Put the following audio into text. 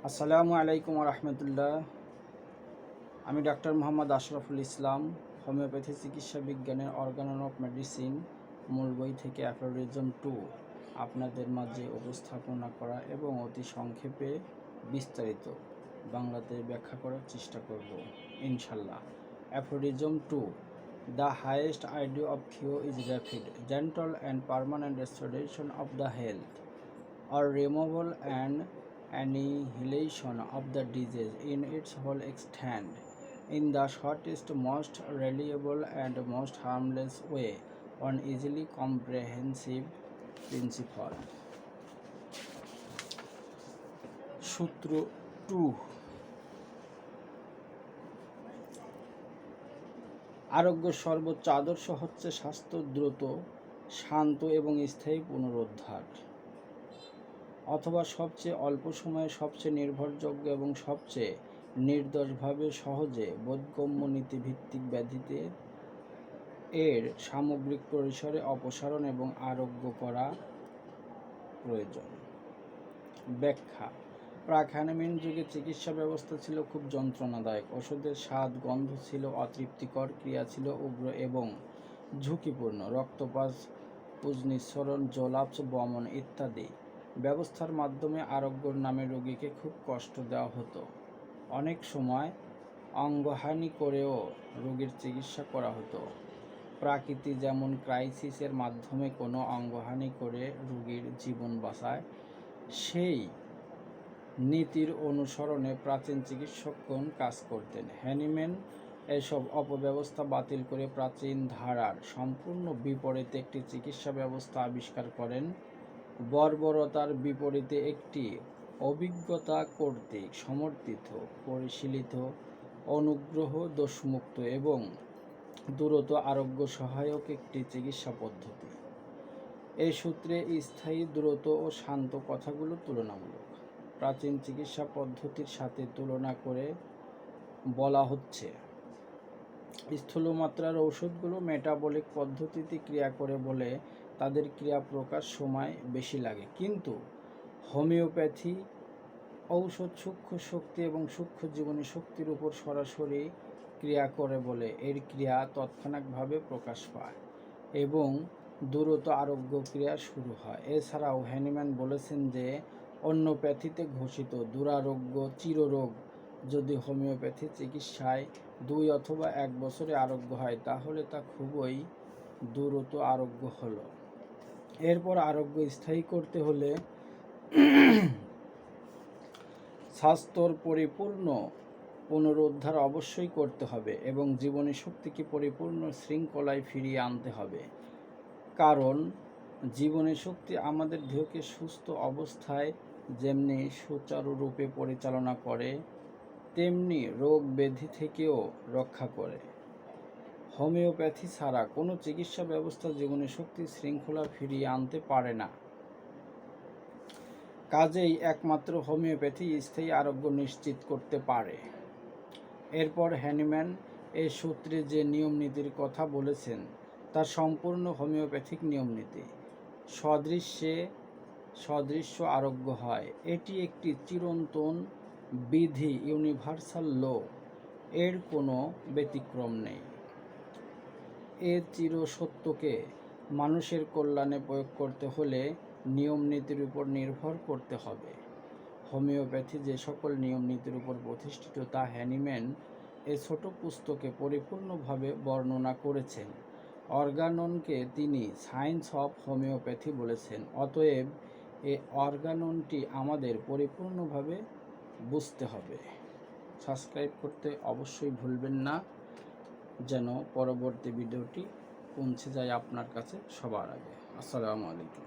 আসসালামু আলাইকুম রহমতুল্লাহ। আমি ডাক্তার মোহাম্মদ আশরাফুল ইসলাম, হোমিওপ্যাথি চিকিৎসা বিজ্ঞানের অর্গান অফ মেডিসিন মূল বই থেকে অ্যাফোরিজম 2 আপনাদের মাঝে উপস্থাপনা করা এবং অতি সংক্ষেপে বিস্তারিত বাংলাতে ব্যাখ্যা করার চেষ্টা করব ইনশাল্লাহ। Aphorism 2: the highest idea of cure is rapid, gentle and permanent restoration of the health or removal and annihilation of the disease in its whole extent, in the shortest, most reliable and most harmless way, on easily comprehensive principle. সূত্র 2: আরোগ্যের সর্বোচ্চ আদর্শ হচ্ছে স্বাস্থ্য দ্রুত, শান্ত এবং স্থায়ী পুনরুদ্ধার, অথবা সবচেয়ে অল্প সময়ে সবচেয়ে নির্ভরযোগ্য এবং সবচেয়ে নির্দোষভাবে সহজে বোধগম্য নীতিভিত্তিক ব্যাধিতে এর সামগ্রিক পরিসরে অপসারণ এবং আরোগ্য করা প্রয়োজন। ব্যাখ্যা: প্রাক-হ্যানিম্যান যুগে চিকিৎসা ব্যবস্থা ছিল খুব যন্ত্রণাদায়ক। ওষুধের স্বাদ, গন্ধ ছিল অতৃপ্তিকর, ক্রিয়া ছিল উগ্র এবং ঝুঁকিপূর্ণ। রক্তপাত, পুজ নিঃসরণ, জলাপস, বমন ইত্যাদি ব্যবস্থার মাধ্যমে আরোগ্যর নামে রোগীকে খুব কষ্ট দেওয়া হতো। অনেক সময় অঙ্গহানি করেও রোগীর চিকিৎসা করা হতো। প্রাকৃতি যেমন ক্রাইসিসের মাধ্যমে কোনো অঙ্গহানি করে রোগীর জীবন বাঁচায়, সেই নীতির অনুসরণে প্রাচীন চিকিৎসকগণ কাজ করতেন। হ্যানিম্যান এসব অপব্যবস্থা বাতিল করে প্রাচীন ধারার সম্পূর্ণ বিপরীতে একটি চিকিৎসা ব্যবস্থা আবিষ্কার করেন। বর্বরতার বিপরীতে একটি অভিজ্ঞতা কর্তৃক সমর্থিত, পরিশীলিত, অনুগ্রহ দোষমুক্ত এবং দ্রুত আরোগ্য সহায়ক একটি চিকিৎসা পদ্ধতি। এই সূত্রে স্থায়ী, দ্রুত ও শান্ত কথাগুলো তুলনামূলক। প্রাচীন চিকিৎসা পদ্ধতির সাথে তুলনা করে বলা হচ্ছে, স্থূলমাত্রার ঔষধগুলো মেটাবলিক পদ্ধতিতে ক্রিয়া করে বলে তাদের ক্রিয়া প্রকাশ সময় বেশি লাগে, কিন্তু হোমিওপ্যাথি ঔষধ সূক্ষ্ম শক্তি এবং সূক্ষ্ম জীবনী শক্তির উপর সরাসরি ক্রিয়া করে বলে এর ক্রিয়া তৎক্ষণাৎভাবে প্রকাশ পায় এবং দ্রুত আরোগ্য ক্রিয়া শুরু হয়। এছাড়াও হ্যানিম্যান বলেছেন যে অন্য প্যাথিতে ঘোষিত দুরারোগ্য চিররোগ যদি হোমিওপ্যাথি চিকিৎসায় 2 অথবা 1 বছরে আরোগ্য হয়, তাহলে তা খুবই দ্রুত আরোগ্য হলো। এরপর আরোগ্য স্থায়ী করতে হলে স্বাস্থ্যর পরিপূর্ণ পুনরুদ্ধার অবশ্যই করতে হবে এবং জীবনী শক্তিকে পরিপূর্ণ শৃঙ্খলায় ফিরিয়ে আনতে হবে, কারণ জীবনী শক্তি আমাদের দেহকে সুস্থ অবস্থায় যেমনি সুচারুরূপে পরিচালনা করে, তেমনি রোগ ব্যাধি থেকেও রক্ষা করে। হোমিওপ্যাথি ছাড়া কোনো চিকিৎসা ব্যবস্থা জীবনী শক্তির শৃঙ্খলা ফিরিয়ে আনতে পারে না। কাজেই একমাত্র হোমিওপ্যাথি স্থায়ী আরোগ্য নিশ্চিত করতে পারে। এরপর হ্যানিম্যান এই সূত্রে যে নিয়মনীতির কথা বলেছেন তা সম্পূর্ণ হোমিওপ্যাথিক নিয়মনীতি। সদৃশ্য আরোগ্য হয়। এটি একটি চিরন্তন বিধি, ইউনিভার্সাল ল, এর কোনো ব্যতিক্রম নেই। এর চিরসত্যকে মানুষের কল্যাণে প্রয়োগ করতে হলে নিয়মনীতির উপর নির্ভর করতে হবে। হোমিওপ্যাথি যে সকল নিয়মনীতির উপর প্রতিষ্ঠিত তা হ্যানিম্যান এই ছোট পুস্তকে পরিপূর্ণভাবে বর্ণনা করেছেন। অর্গাননকে তিনি সায়েন্স অফ হোমিওপ্যাথি বলেছেন। অতএব এই অর্গাননটি আমাদের পরিপূর্ণভাবে বুঝতে হবে। সাবস্ক্রাইব করতে অবশ্যই ভুলবেন না, যেন পরবর্তী ভিডিওটি পৌঁছে যায় আপনার কাছে সবার আগে। আসসালামু আলাইকুম।